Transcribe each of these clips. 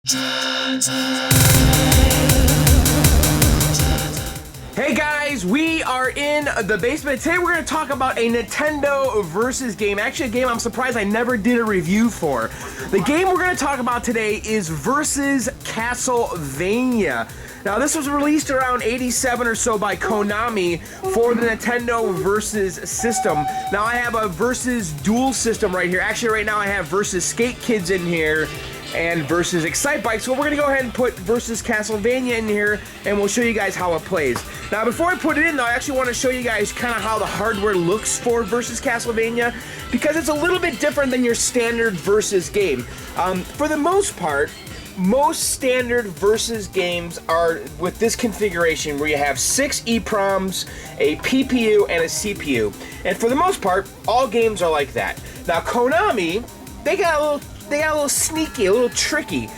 Hey guys, we are in the basement. Today we're going to talk about a Nintendo versus game. Actually, a game I'm surprised I never did a review for. The game we're going to talk about today is versus Castlevania. Now, this was released around 87 or so by Konami for the Nintendo Versus system. Now, I have a Versus dual system right here. Actually, right now I have Versus Skate Kids in here and Versus Excite Bike. So we're gonna go ahead and put Versus Castlevania in here, and we'll show you guys how it plays. Now, before I put it in though, I actually want to show you guys kind of how the hardware looks for Versus Castlevania, because it's a little bit different than your standard Versus game. For the most part, most standard Versus games are with this configuration where you have 6 EPROMs, a PPU, and a CPU. And for the most part, all games are like that. Now, Konami, they got a little sneaky, a little tricky.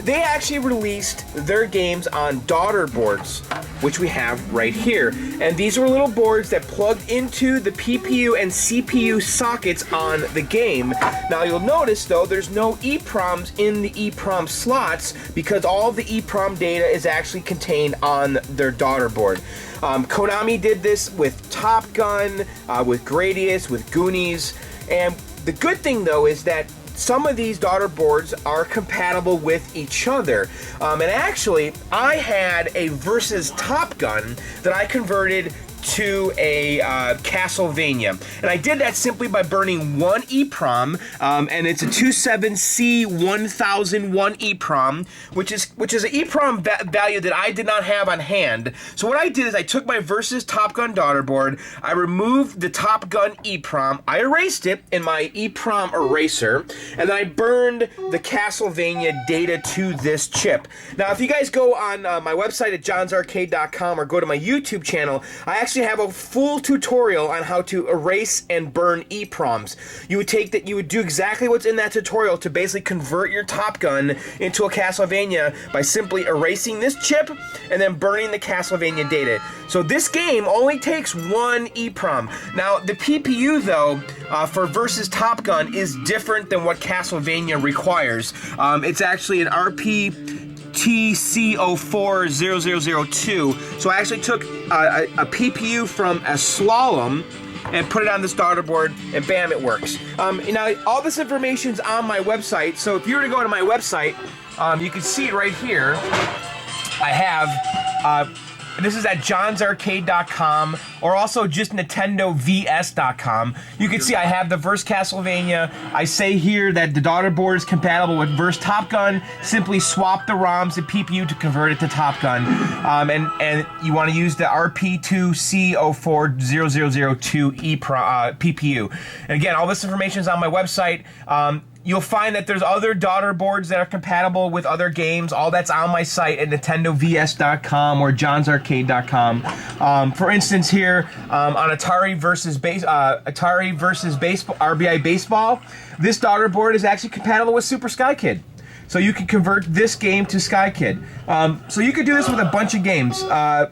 They actually released their games on daughter boards, which we have right here. And these are little boards that plugged into the PPU and CPU sockets on the game. Now you'll notice though, there's no EPROMs in the EPROM slots because all of the EPROM data is actually contained on their daughter board. Konami did this with Top Gun, with Gradius, with Goonies, and the good thing though is that some of these daughter boards are compatible with each other. And actually, I had a Versus Top Gun that I converted to a Castlevania. And I did that simply by burning one EPROM, and it's a 27C1001 EPROM, which is an EPROM value that I did not have on hand. So what I did is I took my Versus Top Gun daughter board, I removed the Top Gun EPROM, I erased it in my EPROM eraser, and then I burned the Castlevania data to this chip. Now, if you guys go on my website at johnsarcade.com or go to my YouTube channel, I actually have a full tutorial on how to erase and burn EPROMs. You would do exactly what's in that tutorial to basically convert your Top Gun into a Castlevania by simply erasing this chip and then burning the Castlevania data. So this game only takes one EPROM. Now the PPU though, for Versus Top Gun is different than what Castlevania requires. It's actually an TC040002. So I actually took a PPU from a Slalom and put it on this daughter board, and bam, it works. Now, all this information's on my website, so if you were to go to my website, you can see it right here. I have, this is at johnsarcade.com or also just nintendovs.com. You can see I have the Versus Castlevania. I say here that the daughter board is compatible with Versus Top Gun. Simply swap the ROMs and PPU to convert it to Top Gun. And you want to use the RP2C040002 PPU. And again, all this information is on my website. You'll find that there's other daughter boards that are compatible with other games. All that's on my site at nintendovs.com or johnsarcade.com. For instance, here on Atari versus Baseball, RBI Baseball, this daughter board is actually compatible with Super Sky Kid. So you can convert this game to Sky Kid. So you could do this with a bunch of games. The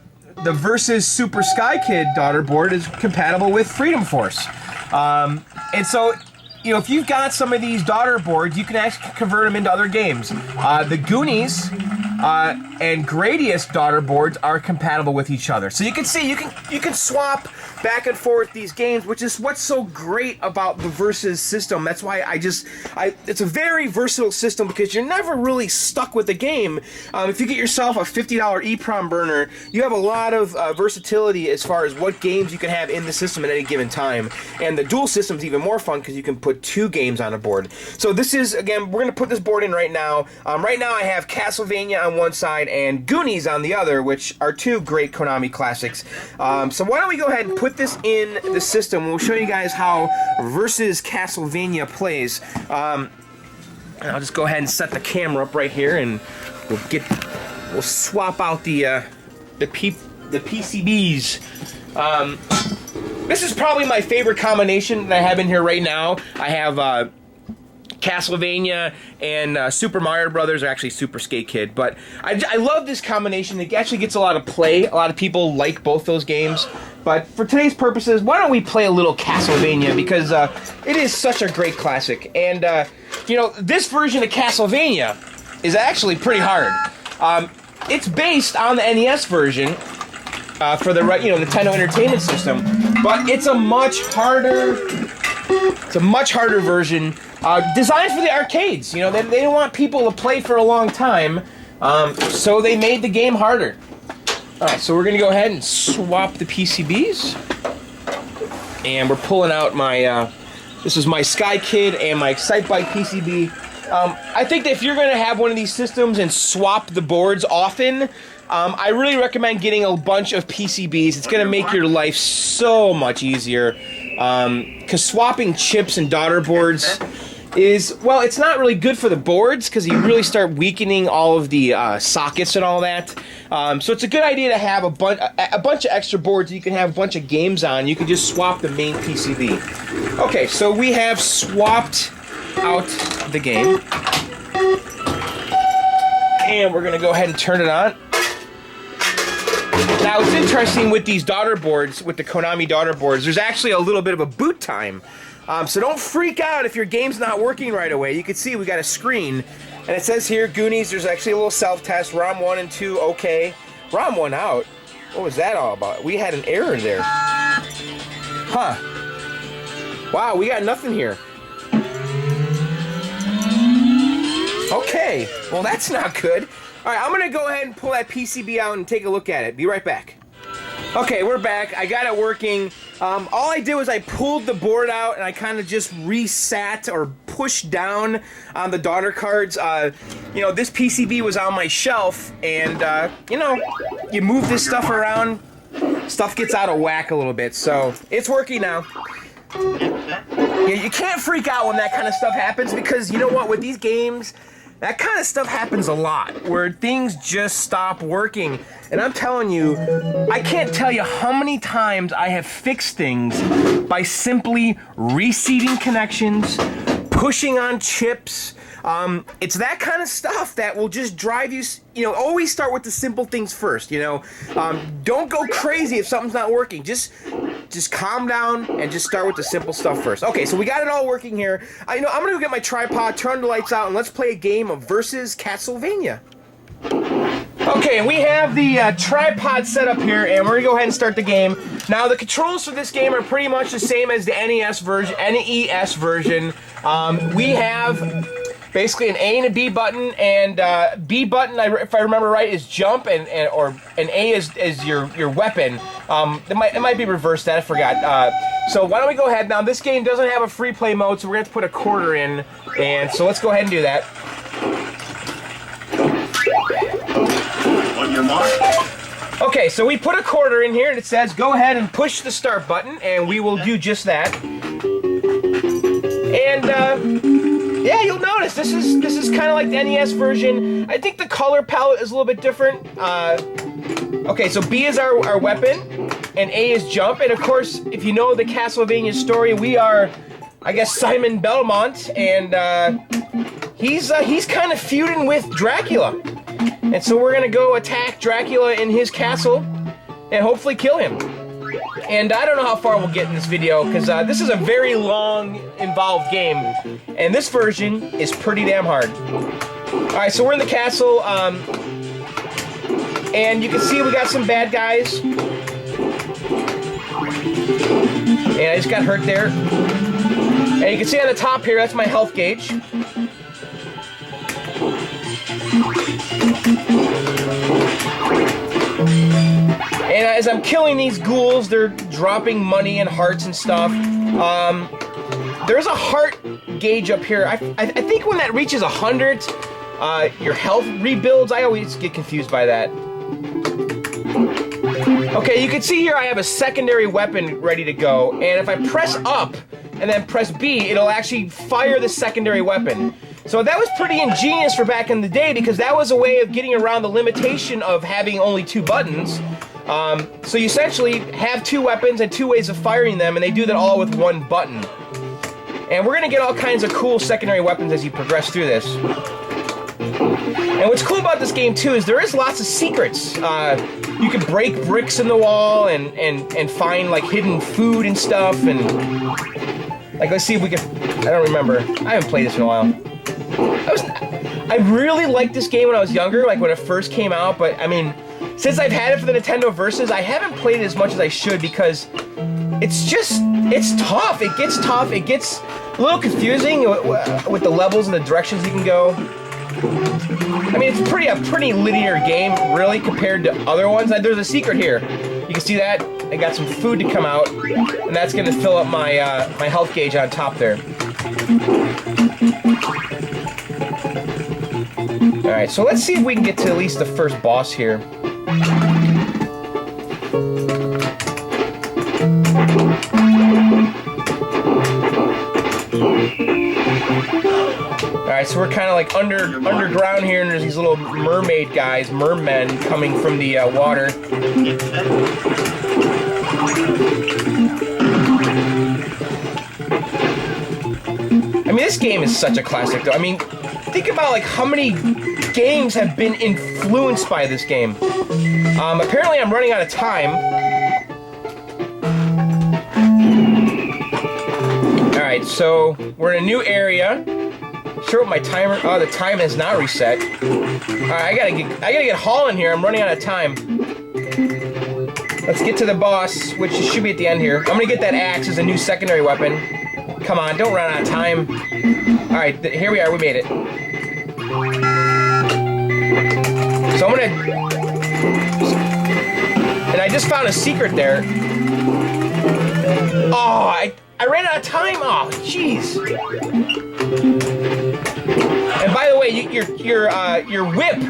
Versus Super Sky Kid daughter board is compatible with Freedom Force. And so, you know, if you've got some of these daughter boards, you can actually convert them into other games. The Goonies and Gradius daughter boards are compatible with each other. So you can see, you can swap back and forth these games, which is what's so great about the Versus system. That's why it's a very versatile system because you're never really stuck with the game. If you get yourself a $50 EPROM burner, you have a lot of versatility as far as what games you can have in the system at any given time. And the dual system is even more fun because you can put 2 games on a board. So this is, again, we're going to put this board in right now. Right now I have Castlevania on one side and Goonies on the other, which are 2 great Konami classics. So why don't we go ahead and put this in the system. We'll show you guys how Versus Castlevania plays. And I'll just go ahead and set the camera up right here, and we'll swap out the PCBs. This is probably my favorite combination that I have in here right now. I have Castlevania and Super Mario Brothers, or actually Super Skate Kid. But I love this combination. It actually gets a lot of play. A lot of people like both those games. But for today's purposes, why don't we play a little Castlevania, because it is such a great classic. And, you know, this version of Castlevania is actually pretty hard. It's based on the NES version for the Nintendo Entertainment System, but it's a much harder version designed for the arcades. They didn't want people to play for a long time, so they made the game harder. All right, so we're gonna go ahead and swap the PCBs, and we're pulling out my. This is my Sky Kid and my Excitebike PCB. I think that if you're gonna have one of these systems and swap the boards often, I really recommend getting a bunch of PCBs. It's gonna make your life so much easier. Because swapping chips and daughter boards is, well, it's not really good for the boards because you really start weakening all of the sockets and all that. So it's a good idea to have a bunch of extra boards you can have a bunch of games on. You can just swap the main PCB. Okay, so we have swapped out the game. And we're going to go ahead and turn it on. Now, it's interesting with these daughter boards, with the Konami daughter boards, there's actually a little bit of a boot time. So don't freak out if your game's not working right away. You can see we got a screen, and it says here, Goonies, there's actually a little self-test, ROM 1 and 2, okay. ROM 1 out? What was that all about? We had an error there. Huh. Wow, we got nothing here. Okay, well that's not good. All right, I'm gonna go ahead and pull that PCB out and take a look at it. Be right back. Okay, we're back. I got it working. All I did was I pulled the board out and I kind of just resat or pushed down on the daughter cards. This PCB was on my shelf, and you move this stuff around, stuff gets out of whack a little bit. So it's working now. You can't freak out when that kind of stuff happens, because you know what? With these games, that kind of stuff happens a lot, where things just stop working. And I'm telling you, I can't tell you how many times I have fixed things by simply reseating connections, pushing on chips. It's that kind of stuff that will just drive you, always start with the simple things first, Don't go crazy if something's not working. Just calm down and just start with the simple stuff first. Okay, so we got it all working here. I'm gonna go get my tripod, turn the lights out, and let's play a game of versus Castlevania. Okay, and we have the tripod set up here, and we're gonna go ahead and start the game. Now, the controls for this game are pretty much the same as the NES version. We have basically an A and a B button, and B button, if I remember right, is jump, and A is your weapon. It might be reversed. That I forgot. So why don't we go ahead now? This game doesn't have a free play mode, so we're gonna have to put a quarter in, and so let's go ahead and do that. On your mark. Okay, so we put a quarter in here, and it says go ahead and push the start button, and we will do just that. And yeah, you'll notice this is kind of like the NES version. I think the color palette is a little bit different. Okay, so B is our weapon, and A is jump. And of course, if you know the Castlevania story, we are, I guess, Simon Belmont, and he's kind of feuding with Dracula. And so we're gonna go attack Dracula in his castle and hopefully kill him. And I don't know how far we'll get in this video, because this is a very long, involved game, and this version is pretty damn hard. Alright, so we're in the castle, and you can see we got some bad guys. And I just got hurt there. And you can see on the top here, that's my health gauge. And as I'm killing these ghouls, they're dropping money and hearts and stuff. There's a heart gauge up here. I think when that reaches 100, your health rebuilds. I always get confused by that. Okay, you can see here I have a secondary weapon ready to go. And if I press up and then press B, it'll actually fire the secondary weapon. So that was pretty ingenious for back in the day, because that was a way of getting around the limitation of having only 2 buttons. So you essentially have 2 weapons and 2 ways of firing them, and they do that all with 1 button. And we're gonna get all kinds of cool secondary weapons as you progress through this. And what's cool about this game too is there is lots of secrets. You can break bricks in the wall and find like hidden food and stuff, and like let's see if we can. I don't remember. I haven't played this in a while. I I really liked this game when I was younger, like when it first came out, but I mean, since I've had it for the Nintendo Versus, I haven't played it as much as I should because it's tough. It gets tough. It gets a little confusing with the levels and the directions you can go. I mean, it's a pretty linear game, really, compared to other ones. There's a secret here. You can see that. I got some food to come out, and that's going to fill up my my health gauge on top there. All right, so let's see if we can get to at least the first boss here. Alright, so we're kind of like underground here, and there's these little mermaid guys, mermen, coming from the water. I mean, this game is such a classic, though. I mean, think about like how many games have been influenced by this game. Apparently, I'm running out of time. Alright, so we're in a new area. Sure, what my timer. Oh, the time has not reset. Alright, I gotta get hauling here. I'm running out of time. Let's get to the boss, which should be at the end here. I'm gonna get that axe as a new secondary weapon. Come on, don't run out of time. Alright, here we are. We made it. So I'm gonna. And I just found a secret there. Oh, I ran out of time. Oh, jeez. And by the way, your whip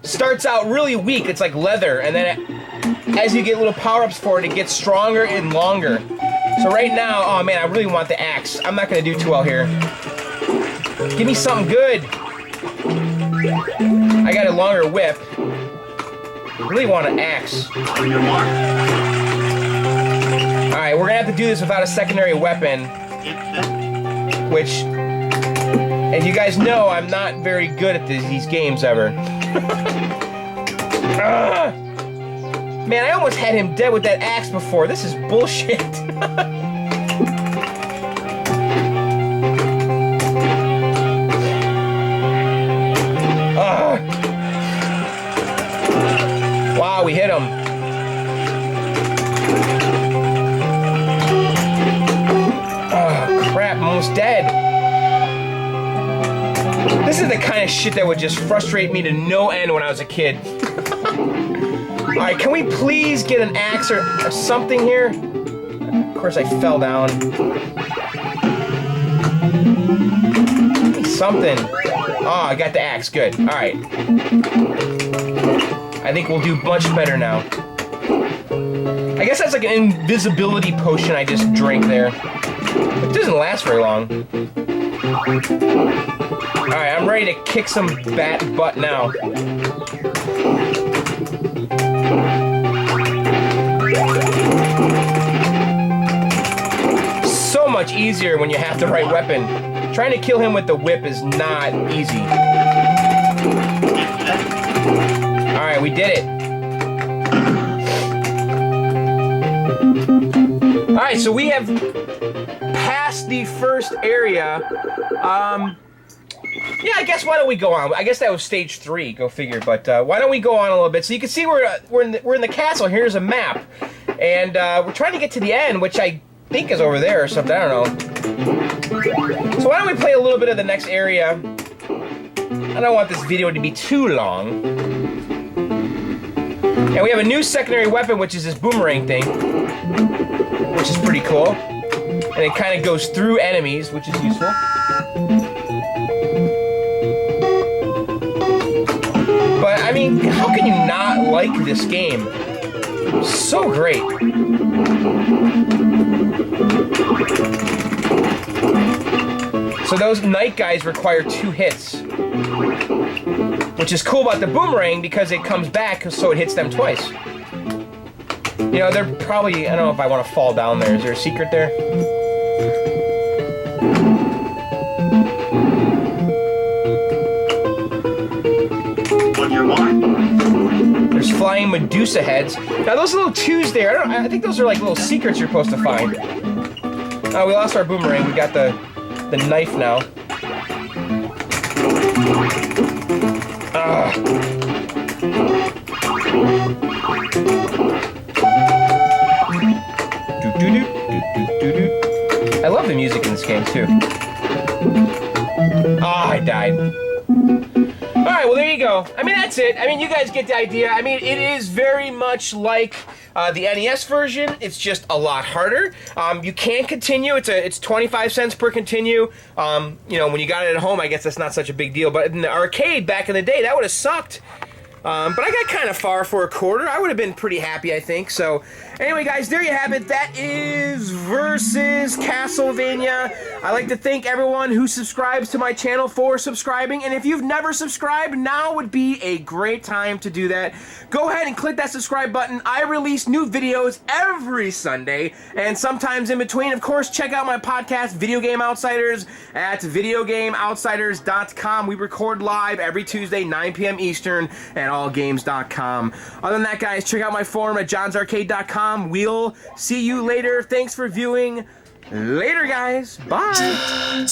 starts out really weak. It's like leather, and then as you get little power-ups for it, it gets stronger and longer. So right now, oh man, I really want the axe. I'm not gonna do too well here. Give me something good. I got a longer whip. I really want an axe. Alright, we're gonna have to do this without a secondary weapon. Which, as you guys know, I'm not very good at these games ever. Man, I almost had him dead with that axe before. This is bullshit. Wow, we hit him. Oh, crap, I'm almost dead. This is the kind of shit that would just frustrate me to no end when I was a kid. Alright, can we please get an axe or something here? Of course I fell down. Something. Oh, I got the axe. Good. Alright. I think we'll do much better now. I guess that's like an invisibility potion I just drank there. It doesn't last very long. Alright, I'm ready to kick some bat butt now. So much easier when you have the right weapon. Trying to kill him with the whip is not easy. Alright, we did it. Alright, so we have passed the first area. Yeah, I guess why don't we go on? I guess that was stage 3, go figure. But why don't we go on a little bit? So you can see we're in the castle. Here's a map. And we're trying to get to the end, which I think is over there or something. I don't know. So why don't we play a little bit of the next area? I don't want this video to be too long. And we have a new secondary weapon, which is this boomerang thing, which is pretty cool. And it kind of goes through enemies, which is useful. But, I mean, how can you not like this game? So great. So those knight guys require 2 hits. Which is cool about the boomerang because it comes back so it hits them twice. You know, they're probably, I don't know if I want to fall down there. Is there a secret there? On your mark. There's flying Medusa heads. Now those little 2s there, I think those are like little secrets you're supposed to find. Oh, we lost our boomerang. We got the knife now. I love the music in this game too. Oh, I died. Alright, well there you go. I mean, that's it. I mean, you guys get the idea. I mean, it is very much like the NES version. It's just a lot harder. You can continue. It's 25 cents per continue. You know, when you got it at home, I guess that's not such a big deal. But in the arcade back in the day, that would have sucked. But I got kind of far for a quarter. I would have been pretty happy, I think. So, anyway, guys, there you have it. That is versus Castlevania. I'd like to thank everyone who subscribes to my channel for subscribing. And if you've never subscribed, now would be a great time to do that. Go ahead and click that subscribe button. I release new videos every Sunday, and sometimes in between. Of course, check out my podcast, Video Game Outsiders, at videogameoutsiders.com. We record live every Tuesday, 9 p.m. Eastern, and allgames.com. Other than that, guys, check out my forum at johnsarcade.com. We'll see you later. Thanks for viewing. Later, guys. Bye.